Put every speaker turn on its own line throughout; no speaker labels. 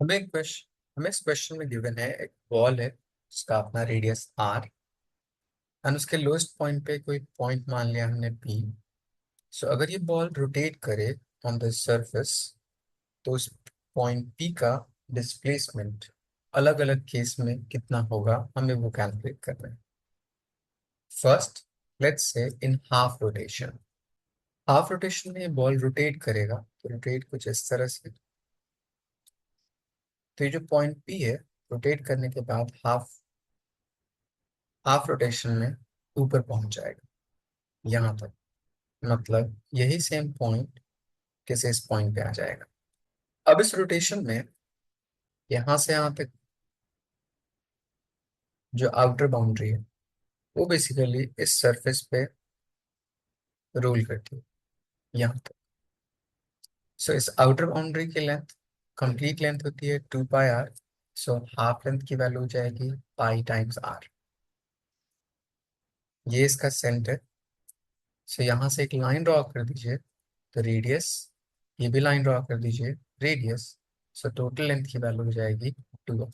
हमें इस क्वेश्चन में गिवन है एक बॉल है जिसका अपना रेडियस आर एंड उसके लोएस्ट पॉइंट पे कोई पॉइंट मान लिया हमने पी। सो अगर ये बॉल रोटेट करे ऑन द सरफेस तो उस पॉइंट पी का डिस्प्लेसमेंट अलग अलग केस में कितना होगा हमें वो कैलकुलेट करना है। First, let's say in half rotation में बॉल रोटेट करेगा तो रोटेट कुछ इस तरह से। तो ये जो पॉइंट पी है रोटेट करने के बाद हाफ हाफ रोटेशन में ऊपर पहुंच जाएगा यहाँ तक। मतलब यही सेम पॉइंट किसी इस पॉइंट पे आ जाएगा। अब इस रोटेशन में यहाँ से यहाँ तक जो आउटर बाउंड्री है वो बेसिकली इस सरफेस पे रोल करती है यहाँ तक। सो इस आउटर बाउंड्री की लेंथ कंप्लीट लेंथ होती है 2 पाई आर। सो हाफ लेंथ की वैल्यू हो जाएगी पाई टाइम्स आर। ये इसका सेंटर। सो यहाँ से एक लाइन ड्रॉ कर दीजिए तो रेडियस, ये भी लाइन ड्रॉ कर दीजिए रेडियस। सो टोटल लेंथ की वैल्यू हो जाएगी 2।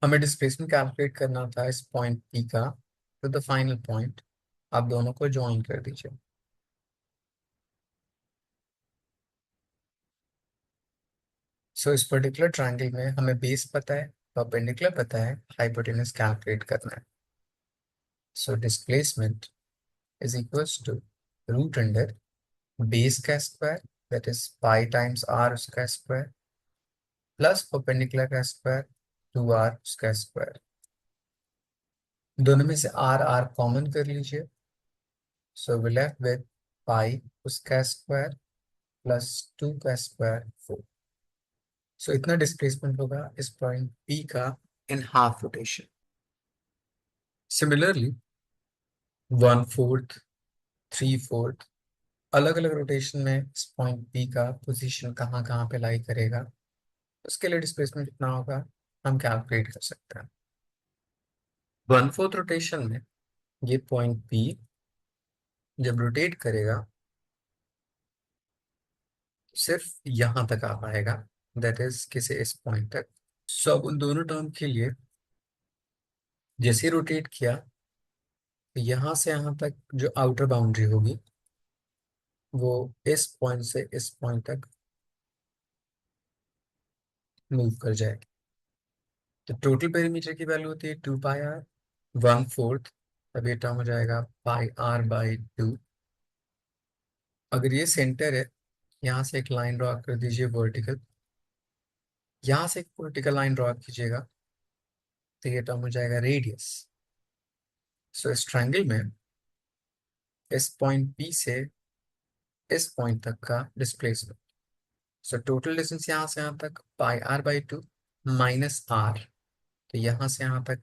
हमें डिस्प्लेसमेंट कैलकुलेट करना था इस पॉइंट पी का टू द फाइनल पॉइंट। आप दोनों को ज्वाइन कर दीजिए। सो इस पर्टिकुलर ट्रायंगल में हमें बेस पता है, परपेंडिकुलर पता है, हाइपोटेनस कैलकुलेट करना है। So displacement is equals to root under base का square that is pi times r उसका स्क्वायर प्लस परपेंडिकुलर का स्क्वायर 2r उसका स्क्वायर। दोनों में से आर आर कॉमन कर लीजिए। सो वी लेफ्ट विद पाई उसका स्क्वायर प्लस 2 का स्क्वायर 4। सो इतना डिस्प्लेसमेंट होगा इस पॉइंट पी का इन हाफ रोटेशन। सिमिलरली 1/4, 3/4 अलग अलग रोटेशन में इस पॉइंट पी का पोजीशन कहाँ कहाँ पे लाई करेगा उसके लिए डिस्प्लेसमेंट कितना होगा हम कैलकुलेट कर सकते हैं। 1/4 रोटेशन में ये पॉइंट पी जब रोटेट करेगा सिर्फ यहाँ तक आ पाएगा, दैट इज किसी इस पॉइंट तक। सो अब उन दोनों टर्म के लिए जैसे रोटेट किया तो यहाँ से यहाँ तक जो आउटर बाउंड्री होगी वो इस पॉइंट से इस पॉइंट तक मूव कर जाएगी। तो टोटल पेरीमीटर की वैल्यू होती है 2 पाई आर। 1/4 अब ये टर्म हो जाएगा पाई r/2। अगर ये सेंटर है यहाँ से एक लाइन ड्रॉ कर दीजिए वर्टिकल, यहाँ से एक वर्टिकल लाइन ड्रॉ कीजिएगा तो ये टर्म हो जाएगा रेडियस। सो इस ट्रायंगल में इस पॉइंट पी से इस पॉइंट तक का डिस्प्लेसमेंट। सो टोटल डिस्टेंस यहाँ से यहाँ तक पाई r/2 माइनस आर। तो यहाँ से यहाँ तक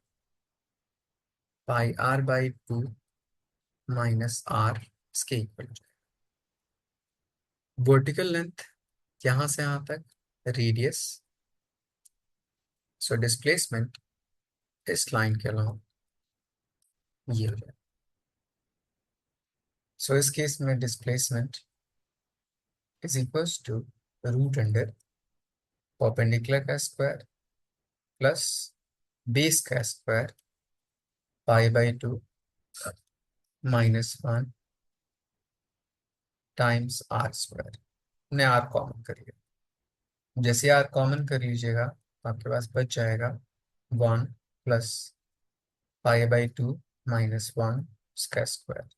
पाई r/2 माइनस आर इसके इक्वल। वर्टिकल लेंथ यहाँ से यहाँ तक रेडियस। सो डिस्प्लेसमेंट इस लाइन के अलावा ये हो जाए। सो इस केस में displacement is equals to root under perpendicular का स्क्वायर प्लस बेस का स्क्वायर पाई/2 -1 टाइम्स आर स्क्वायर। हमने आर कॉमन कर लिया। जैसे आर कॉमन कर लीजिएगा तो आपके पास बच जाएगा 1 प्लस पाई/2 -1 इसका स्क्वायर।